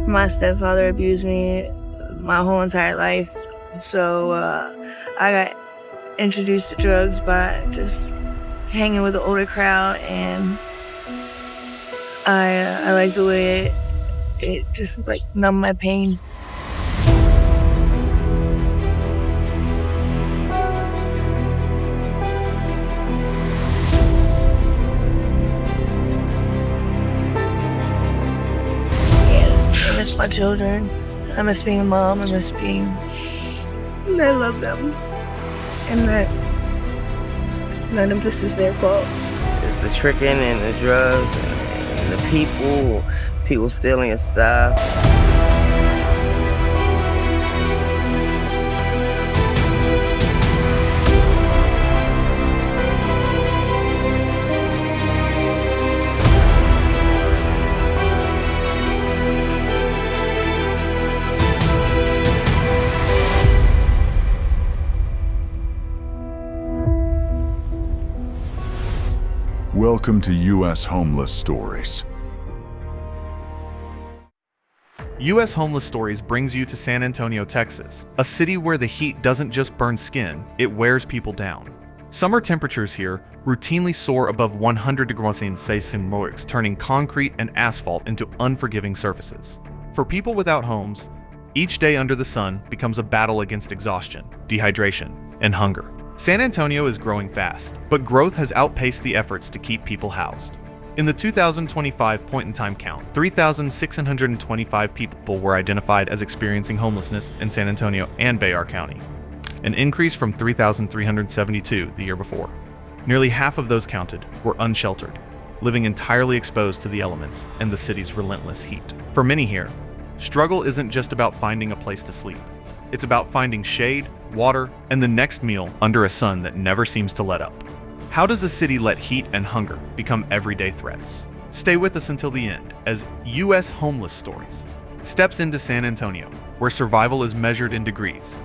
My stepfather abused me my whole entire life, so I got introduced to drugs by just hanging with the older crowd, and I like the way it just like numbed my pain. I miss my children. I miss being a mom. I love them. And that none of this is their fault. It's the tricking and the drugs and the people stealing your stuff. Welcome to U.S. Homeless Stories. U.S. Homeless Stories brings you to San Antonio, Texas, a city where the heat doesn't just burn skin, it wears people down. Summer temperatures here routinely soar above 100 degrees Celsius, turning concrete and asphalt into unforgiving surfaces. For people without homes, each day under the sun becomes a battle against exhaustion, dehydration, and hunger. San Antonio is growing fast, but growth has outpaced the efforts to keep people housed. In the 2025 point-in-time count, 3,625 people were identified as experiencing homelessness in San Antonio and Bexar County, an increase from 3,372 the year before. Nearly half of those counted were unsheltered, living entirely exposed to the elements and the city's relentless heat. For many here, struggle isn't just about finding a place to sleep. It's about finding shade, water, and the next meal under a sun that never seems to let up. How does a city let heat and hunger become everyday threats? Stay with us until the end as U.S. Homeless Stories steps into San Antonio, where survival is measured in degrees,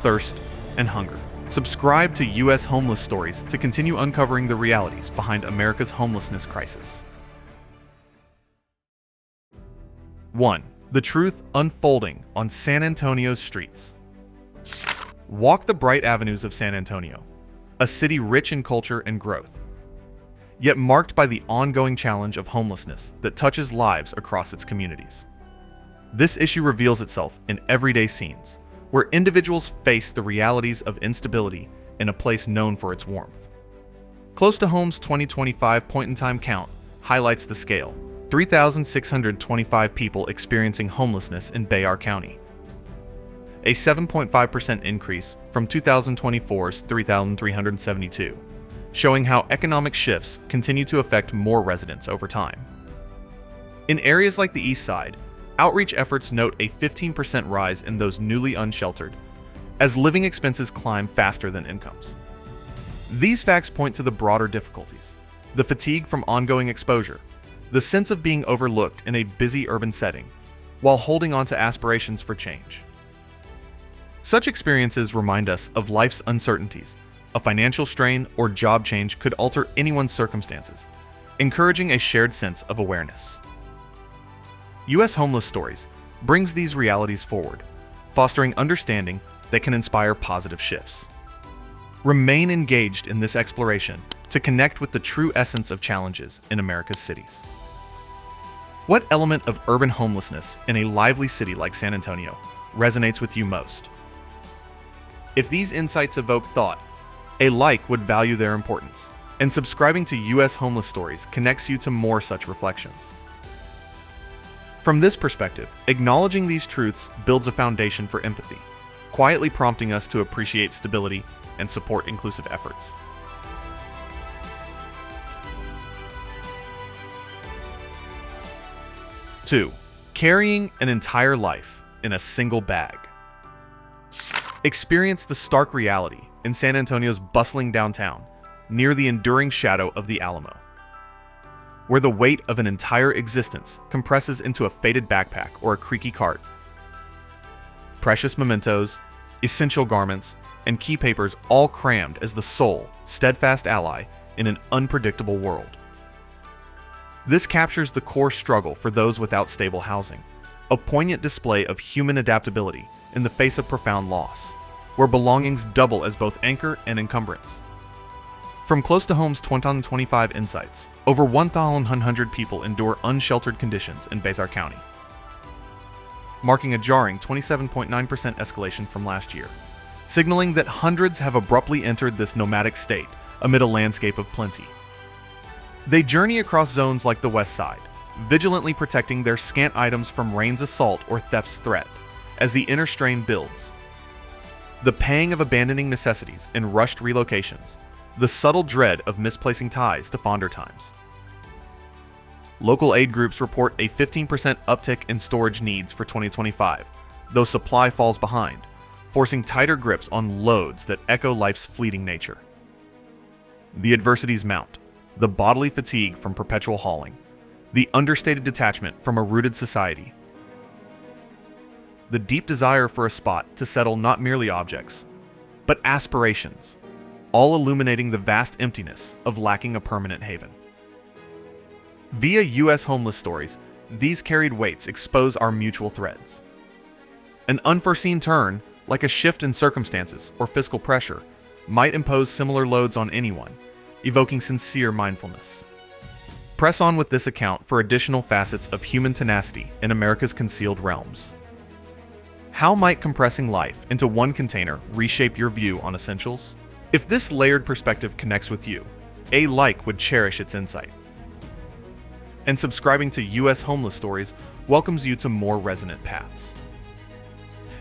thirst, and hunger. Subscribe to U.S. Homeless Stories to continue uncovering the realities behind America's homelessness crisis. 1. The truth unfolding on San Antonio's streets. Walk the bright avenues of San Antonio, a city rich in culture and growth, yet marked by the ongoing challenge of homelessness that touches lives across its communities. This issue reveals itself in everyday scenes, where individuals face the realities of instability in a place known for its warmth. Close to Home's 2025 point-in-time count highlights the scale: 3,625 people experiencing homelessness in Bexar County, a 7.5% increase from 2024's 3,372, showing how economic shifts continue to affect more residents over time. In areas like the East Side, outreach efforts note a 15% rise in those newly unsheltered, as living expenses climb faster than incomes. These facts point to the broader difficulties: the fatigue from ongoing exposure, the sense of being overlooked in a busy urban setting, while holding on to aspirations for change. Such experiences remind us of life's uncertainties. A financial strain or job change could alter anyone's circumstances, encouraging a shared sense of awareness. U.S. Homeless Stories brings these realities forward, fostering understanding that can inspire positive shifts. Remain engaged in this exploration to connect with the true essence of challenges in America's cities. What element of urban homelessness in a lively city like San Antonio resonates with you most? If these insights evoke thought, a like would value their importance, and subscribing to U.S. Homeless Stories connects you to more such reflections. From this perspective, acknowledging these truths builds a foundation for empathy, quietly prompting us to appreciate stability and support inclusive efforts. Two, carrying an entire life in a single bag. Experience the stark reality in San Antonio's bustling downtown, near the enduring shadow of the Alamo, where the weight of an entire existence compresses into a faded backpack or a creaky cart. Precious mementos, essential garments, and key papers all crammed as the sole, steadfast ally in an unpredictable world. This captures the core struggle for those without stable housing, a poignant display of human adaptability in the face of profound loss, where belongings double as both anchor and encumbrance. From Close to Home's 2025 insights, over 1,100 people endure unsheltered conditions in Bazar County, marking a jarring 27.9% escalation from last year, signaling that hundreds have abruptly entered this nomadic state amid a landscape of plenty. They journey across zones like the West Side, vigilantly protecting their scant items from rain's assault or theft's threat, as the inner strain builds. The pang of abandoning necessities and rushed relocations, the subtle dread of misplacing ties to fonder times. Local aid groups report a 15% uptick in storage needs for 2025, though supply falls behind, forcing tighter grips on loads that echo life's fleeting nature. The adversities mount, the bodily fatigue from perpetual hauling, the understated detachment from a rooted society, the deep desire for a spot to settle not merely objects, but aspirations, all illuminating the vast emptiness of lacking a permanent haven. Via U.S. homeless stories, these carried weights expose our mutual threads. An unforeseen turn, like a shift in circumstances or fiscal pressure, might impose similar loads on anyone, evoking sincere mindfulness. Press on with this account for additional facets of human tenacity in America's concealed realms. How might compressing life into one container reshape your view on essentials? If this layered perspective connects with you, a like would cherish its insight. And subscribing to U.S. Homeless Stories welcomes you to more resonant paths.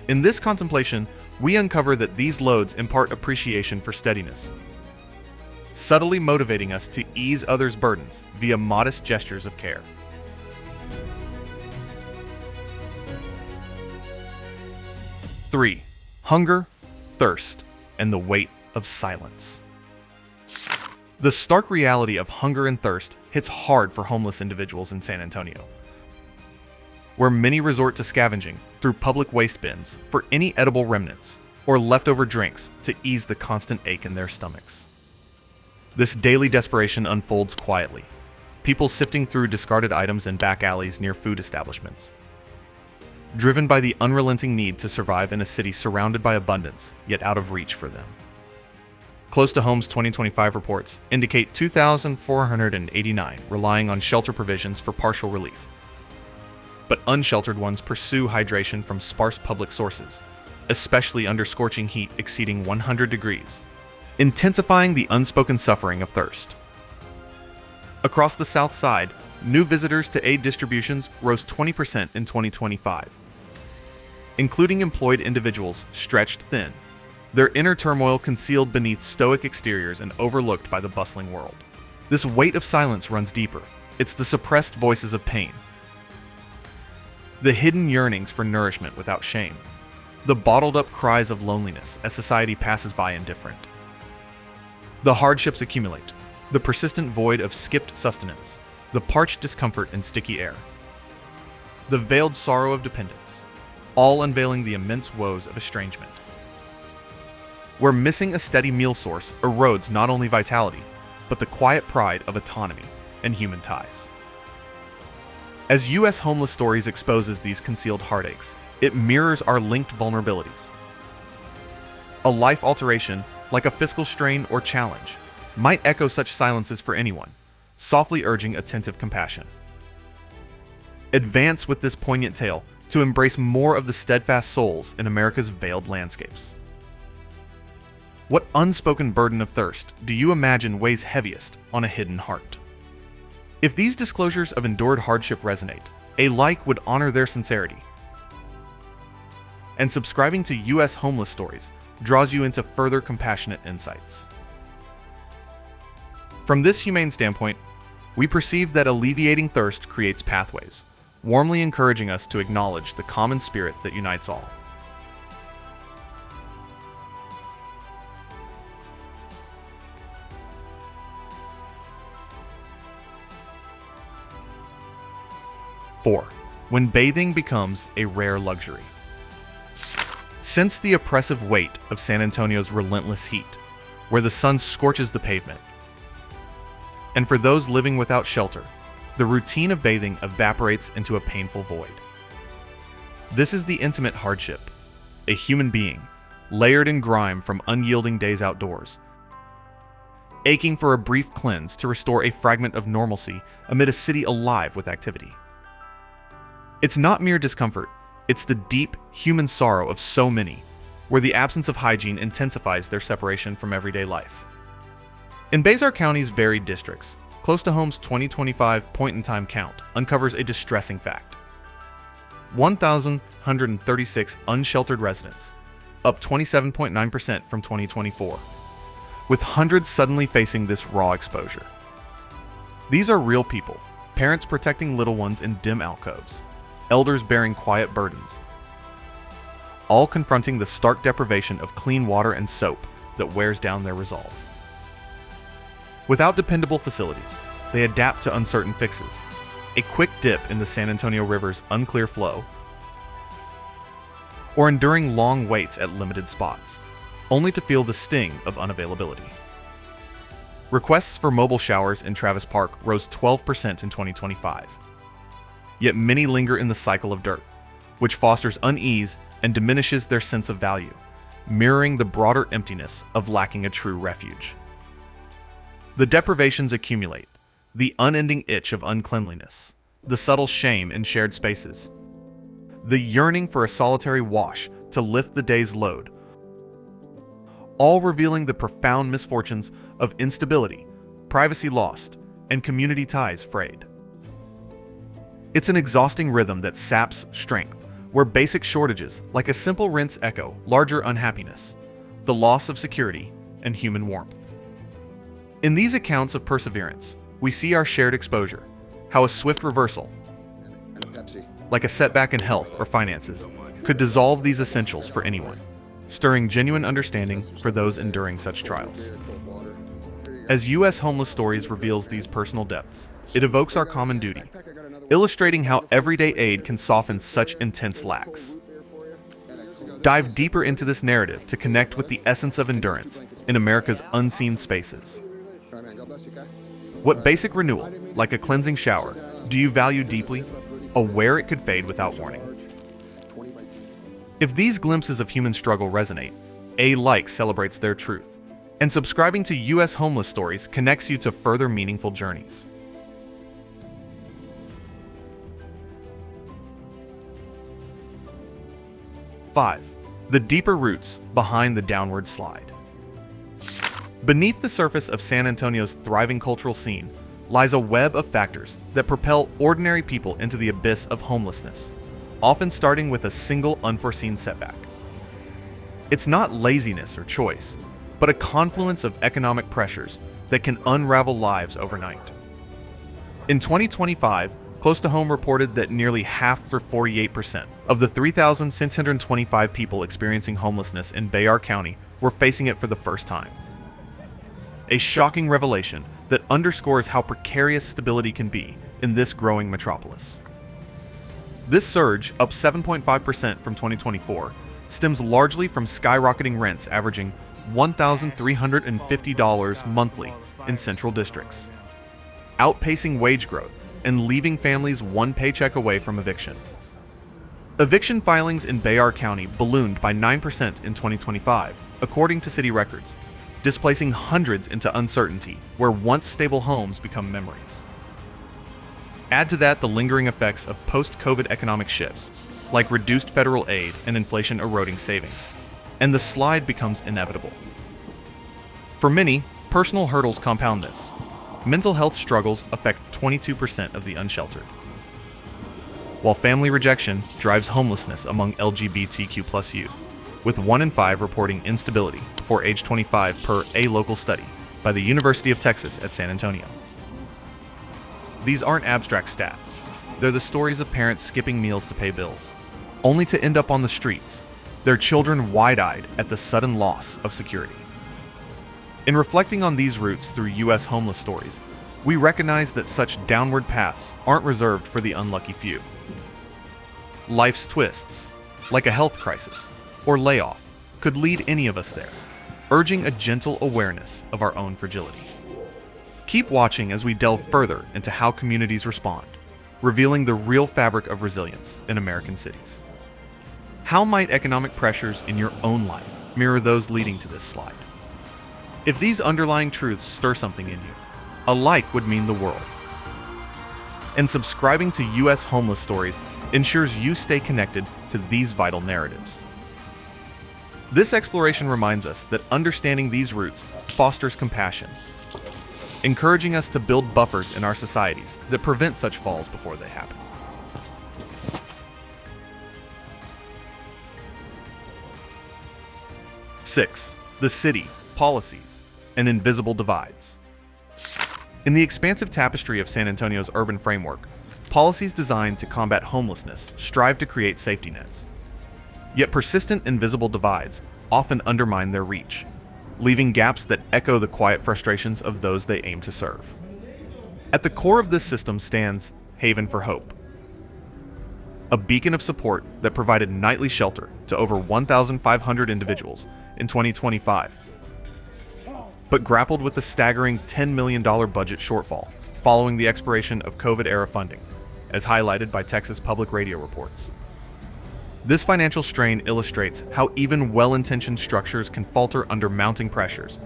In this contemplation, we uncover that these loads impart appreciation for steadiness, subtly motivating us to ease others' burdens via modest gestures of care. Three, hunger, thirst, and the weight of silence. The stark reality of hunger and thirst hits hard for homeless individuals in San Antonio, where many resort to scavenging through public waste bins for any edible remnants or leftover drinks to ease the constant ache in their stomachs. This daily desperation unfolds quietly, people sifting through discarded items in back alleys near food establishments, driven by the unrelenting need to survive in a city surrounded by abundance, yet out of reach for them. Close to Home's 2025 reports indicate 2,489 relying on shelter provisions for partial relief, but unsheltered ones pursue hydration from sparse public sources, especially under scorching heat exceeding 100 degrees, intensifying the unspoken suffering of thirst. Across the South Side, new visitors to aid distributions rose 20% in 2025, including employed individuals stretched thin, their inner turmoil concealed beneath stoic exteriors and overlooked by the bustling world. This weight of silence runs deeper. It's the suppressed voices of pain, the hidden yearnings for nourishment without shame, the bottled-up cries of loneliness as society passes by indifferent. The hardships accumulate, the persistent void of skipped sustenance, the parched discomfort in sticky air, the veiled sorrow of dependence, all unveiling the immense woes of estrangement, where missing a steady meal source erodes not only vitality, but the quiet pride of autonomy and human ties. As U.S. Homeless Stories exposes these concealed heartaches, it mirrors our linked vulnerabilities. A life alteration, like a fiscal strain or challenge, might echo such silences for anyone, softly urging attentive compassion. Advance with this poignant tale to embrace more of the steadfast souls in America's veiled landscapes. What unspoken burden of thirst do you imagine weighs heaviest on a hidden heart? If these disclosures of endured hardship resonate, a like would honor their sincerity. And subscribing to U.S. Homeless Stories draws you into further compassionate insights. From this humane standpoint, we perceive that alleviating thirst creates pathways, warmly encouraging us to acknowledge the common spirit that unites all. Four, when bathing becomes a rare luxury. Sense the oppressive weight of San Antonio's relentless heat, where the sun scorches the pavement. And for those living without shelter, the routine of bathing evaporates into a painful void. This is the intimate hardship, a human being, layered in grime from unyielding days outdoors, aching for a brief cleanse to restore a fragment of normalcy amid a city alive with activity. It's not mere discomfort, it's the deep human sorrow of so many, where the absence of hygiene intensifies their separation from everyday life. In Bazar County's varied districts, Close to Home's 2025 point-in-time count uncovers a distressing fact. 1,136 unsheltered residents, up 27.9% from 2024, with hundreds suddenly facing this raw exposure. These are real people, parents protecting little ones in dim alcoves, elders bearing quiet burdens, all confronting the stark deprivation of clean water and soap that wears down their resolve. Without dependable facilities, they adapt to uncertain fixes, a quick dip in the San Antonio River's unclear flow, or enduring long waits at limited spots, only to feel the sting of unavailability. Requests for mobile showers in Travis Park rose 12% in 2025. Yet many linger in the cycle of dirt, which fosters unease and diminishes their sense of value, mirroring the broader emptiness of lacking a true refuge. The deprivations accumulate, the unending itch of uncleanliness, the subtle shame in shared spaces, the yearning for a solitary wash to lift the day's load, all revealing the profound misfortunes of instability, privacy lost, and community ties frayed. It's an exhausting rhythm that saps strength, where basic shortages, like a simple rinse, echo larger unhappiness, the loss of security, and human warmth. In these accounts of perseverance, we see our shared exposure, how a swift reversal, like a setback in health or finances, could dissolve these essentials for anyone, stirring genuine understanding for those enduring such trials. As U.S. Homeless Stories reveals these personal depths, it evokes our common duty, illustrating how everyday aid can soften such intense lacks. Dive deeper into this narrative to connect with the essence of endurance in America's unseen spaces. What basic renewal, like a cleansing shower, do you value deeply, aware it could fade without warning? If these glimpses of human struggle resonate, a like celebrates their truth, and subscribing to U.S. Homeless Stories connects you to further meaningful journeys. Five, the deeper roots behind the downward slide. Beneath the surface of San Antonio's thriving cultural scene lies a web of factors that propel ordinary people into the abyss of homelessness, often starting with a single unforeseen setback. It's not laziness or choice, but a confluence of economic pressures that can unravel lives overnight. In 2025, Close to Home reported that nearly half, or 48%, of the 3,625 people experiencing homelessness in Bayard County were facing it for the first time. A shocking revelation that underscores how precarious stability can be in this growing metropolis. This surge, up 7.5% from 2024, stems largely from skyrocketing rents averaging $1,350 monthly in central districts, outpacing wage growth and leaving families one paycheck away from eviction. Eviction filings in Bayard County ballooned by 9% in 2025, according to city records, displacing hundreds into uncertainty where once stable homes become memories. Add to that the lingering effects of post-COVID economic shifts, like reduced federal aid and inflation eroding savings, and the slide becomes inevitable. For many, personal hurdles compound this. Mental health struggles affect 22% of the unsheltered, while family rejection drives homelessness among LGBTQ+ youth, with 1 in 5 reporting instability before age 25 per a local study by the University of Texas at San Antonio. These aren't abstract stats. They're the stories of parents skipping meals to pay bills, only to end up on the streets, their children wide-eyed at the sudden loss of security. In reflecting on these roots through U.S. Homeless Stories, we recognize that such downward paths aren't reserved for the unlucky few. Life's twists, like a health crisis or layoff, could lead any of us there, urging a gentle awareness of our own fragility. Keep watching as we delve further into how communities respond, revealing the real fabric of resilience in American cities. How might economic pressures in your own life mirror those leading to this slide? If these underlying truths stir something in you, a like would mean the world. And subscribing to U.S. Homeless Stories ensures you stay connected to these vital narratives. This exploration reminds us that understanding these roots fosters compassion, encouraging us to build buffers in our societies that prevent such falls before they happen. Six, the city, policies, and invisible divides. In the expansive tapestry of San Antonio's urban framework, policies designed to combat homelessness strive to create safety nets. Yet persistent invisible divides often undermine their reach, leaving gaps that echo the quiet frustrations of those they aim to serve. At the core of this system stands Haven for Hope, a beacon of support that provided nightly shelter to over 1,500 individuals in 2025, but grappled with the staggering $10 million budget shortfall following the expiration of COVID-era funding, as highlighted by Texas Public Radio reports. This financial strain illustrates how even well-intentioned structures can falter under mounting pressures,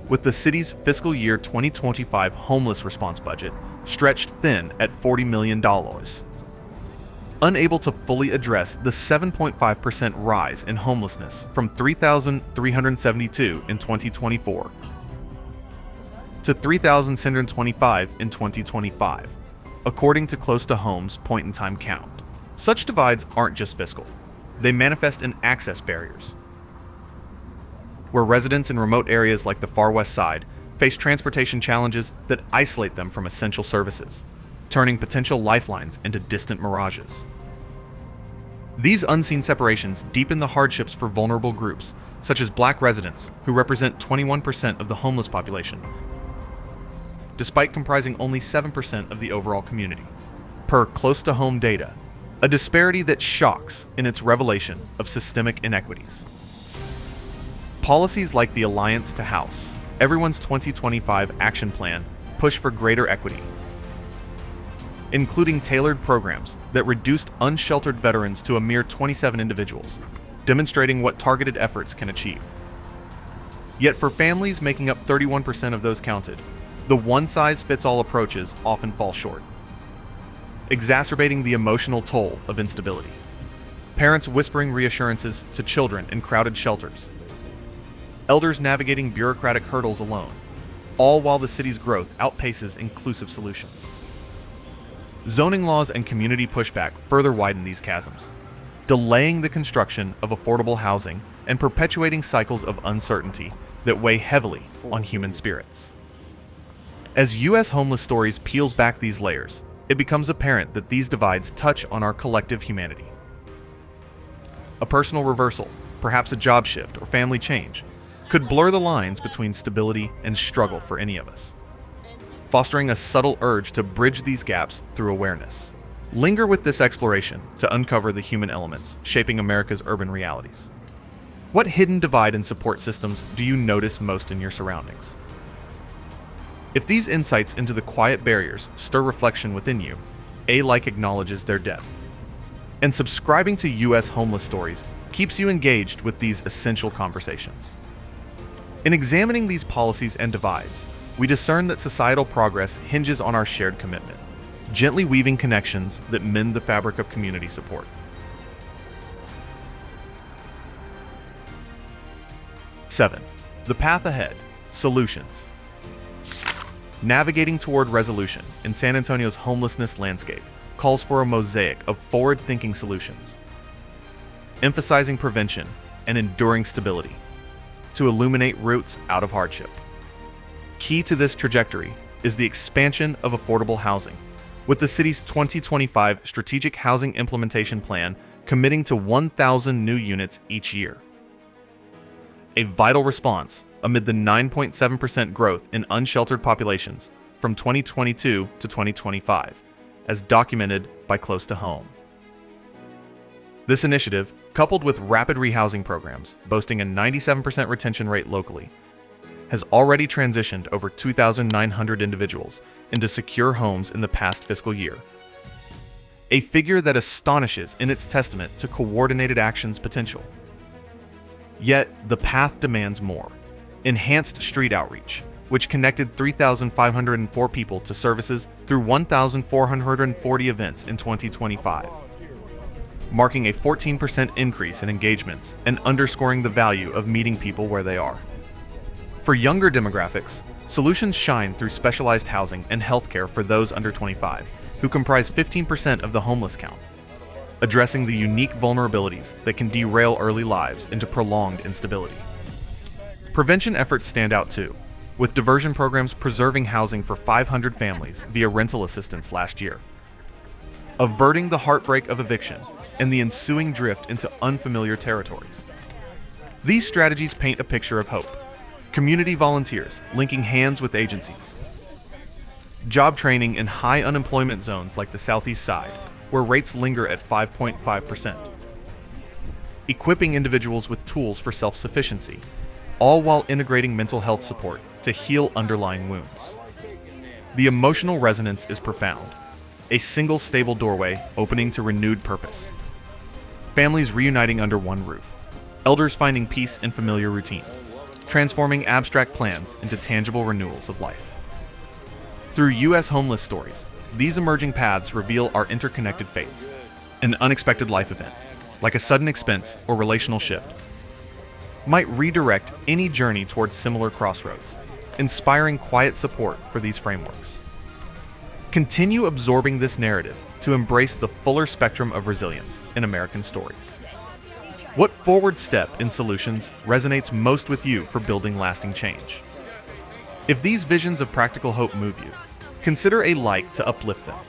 with the city's fiscal year 2025 homeless response budget stretched thin at $40 million. Unable to fully address the 7.5% rise in homelessness from 3,372 in 2024 to 3,625 in 2025, according to Close to Home's point-in-time count. Such divides aren't just fiscal. They manifest in access barriers, where residents in remote areas like the Far West Side face transportation challenges that isolate them from essential services, turning potential lifelines into distant mirages. These unseen separations deepen the hardships for vulnerable groups, such as Black residents, who represent 21% of the homeless population, despite comprising only 7% of the overall community, per Close to Home data, a disparity that shocks in its revelation of systemic inequities. Policies like the Alliance to House, Everyone's 2025 Action Plan, push for greater equity, including tailored programs that reduced unsheltered veterans to a mere 27 individuals, demonstrating what targeted efforts can achieve. Yet for families making up 31% of those counted, the one-size-fits-all approaches often fall short, exacerbating the emotional toll of instability. Parents whispering reassurances to children in crowded shelters, elders navigating bureaucratic hurdles alone, all while the city's growth outpaces inclusive solutions. Zoning laws and community pushback further widen these chasms, delaying the construction of affordable housing and perpetuating cycles of uncertainty that weigh heavily on human spirits. As U.S. Homeless Stories peels back these layers, it becomes apparent that these divides touch on our collective humanity. A personal reversal, perhaps a job shift or family change, could blur the lines between stability and struggle for any of us, fostering a subtle urge to bridge these gaps through awareness. Linger with this exploration to uncover the human elements shaping America's urban realities. What hidden divide and support systems do you notice most in your surroundings? If these insights into the quiet barriers stir reflection within you, A Like acknowledges their depth. And subscribing to U.S. Homeless Stories keeps you engaged with these essential conversations. In examining these policies and divides, we discern that societal progress hinges on our shared commitment, gently weaving connections that mend the fabric of community support. 7. The path ahead. Solutions. Navigating toward resolution in San Antonio's homelessness landscape calls for a mosaic of forward-thinking solutions, emphasizing prevention and enduring stability to illuminate routes out of hardship. Key to this trajectory is the expansion of affordable housing, with the city's 2025 Strategic Housing Implementation Plan committing to 1,000 new units each year. A vital response amid the 9.7% growth in unsheltered populations from 2022 to 2025, as documented by Close to Home. This initiative, coupled with rapid rehousing programs boasting a 97% retention rate locally, has already transitioned over 2,900 individuals into secure homes in the past fiscal year, a figure that astonishes in its testament to coordinated action's potential. Yet, the path demands more. Enhanced street outreach, which connected 3,504 people to services through 1,440 events in 2025, marking a 14% increase in engagements and underscoring the value of meeting people where they are. For younger demographics, solutions shine through specialized housing and healthcare for those under 25, who comprise 15% of the homeless count, addressing the unique vulnerabilities that can derail early lives into prolonged instability. Prevention efforts stand out too, with diversion programs preserving housing for 500 families via rental assistance last year, averting the heartbreak of eviction and the ensuing drift into unfamiliar territories. These strategies paint a picture of hope. Community volunteers linking hands with agencies. Job training in high unemployment zones like the Southeast Side, where rates linger at 5.5%. Equipping individuals with tools for self-sufficiency, all while integrating mental health support to heal underlying wounds. The emotional resonance is profound. A single stable doorway opening to renewed purpose. Families reuniting under one roof. Elders finding peace in familiar routines, transforming abstract plans into tangible renewals of life. Through U.S. homeless stories, these emerging paths reveal our interconnected fates. An unexpected life event, like a sudden expense or relational shift, might redirect any journey towards similar crossroads, inspiring quiet support for these frameworks. Continue absorbing this narrative to embrace the fuller spectrum of resilience in American stories. What forward step in solutions resonates most with you for building lasting change? If these visions of practical hope move you, consider a like to uplift them.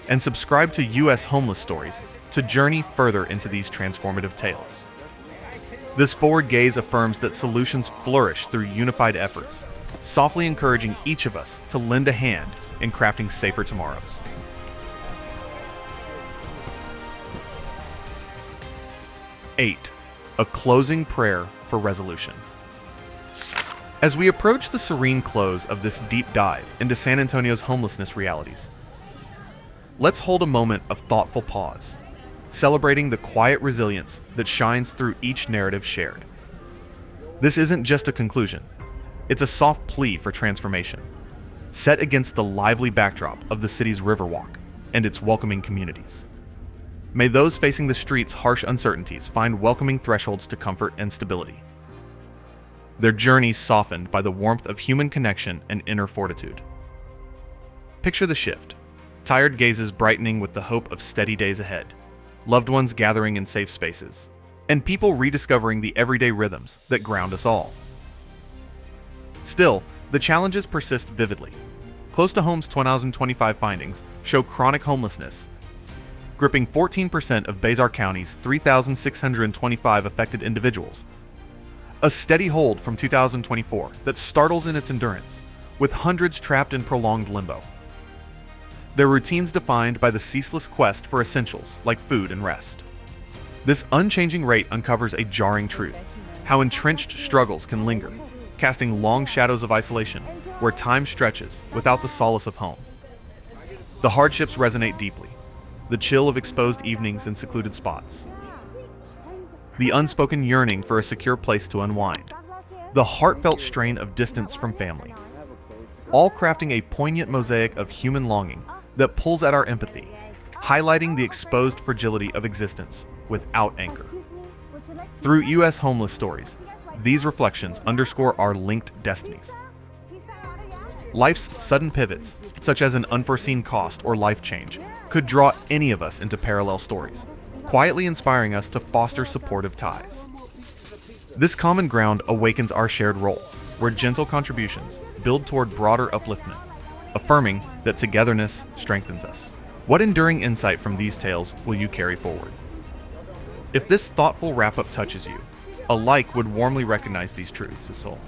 And subscribe to U.S. Homeless Stories to journey further into these transformative tales. This forward gaze affirms that solutions flourish through unified efforts, softly encouraging each of us to lend a hand in crafting safer tomorrows. Eight, a closing prayer for resolution. As we approach the serene close of this deep dive into San Antonio's homelessness realities, let's hold a moment of thoughtful pause, celebrating the quiet resilience that shines through each narrative shared. This isn't just a conclusion, it's a soft plea for transformation, set against the lively backdrop of the city's Riverwalk and its welcoming communities. May those facing the street's harsh uncertainties find welcoming thresholds to comfort and stability. Their journeys softened by the warmth of human connection and inner fortitude. Picture the shift, tired gazes brightening with the hope of steady days ahead, loved ones gathering in safe spaces, and people rediscovering the everyday rhythms that ground us all. Still, the challenges persist vividly. Close to Home's 2025 findings show chronic homelessness, gripping 14% of Bazar County's 3,625 affected individuals. A steady hold from 2024 that startles in its endurance, with hundreds trapped in prolonged limbo. Their routines defined by the ceaseless quest for essentials like food and rest. This unchanging rate uncovers a jarring truth: how entrenched struggles can linger, casting long shadows of isolation where time stretches without the solace of home. The hardships resonate deeply, the chill of exposed evenings in secluded spots, the unspoken yearning for a secure place to unwind, the heartfelt strain of distance from family, all crafting a poignant mosaic of human longing that pulls at our empathy, highlighting the exposed fragility of existence without anchor. Through U.S. Homeless Stories, these reflections underscore our linked destinies. Life's sudden pivots, such as an unforeseen cost or life change, could draw any of us into parallel stories, quietly inspiring us to foster supportive ties. This common ground awakens our shared role, where gentle contributions build toward broader upliftment, affirming that togetherness strengthens us. What enduring insight from these tales will you carry forward? If this thoughtful wrap-up touches you, a like would warmly recognize these truths as well.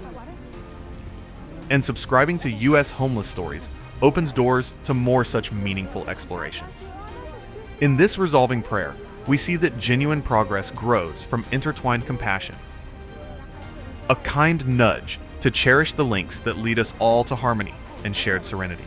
And subscribing to U.S. Homeless Stories opens doors to more such meaningful explorations. In this resolving prayer, we see that genuine progress grows from intertwined compassion, a kind nudge to cherish the links that lead us all to harmony and shared serenity.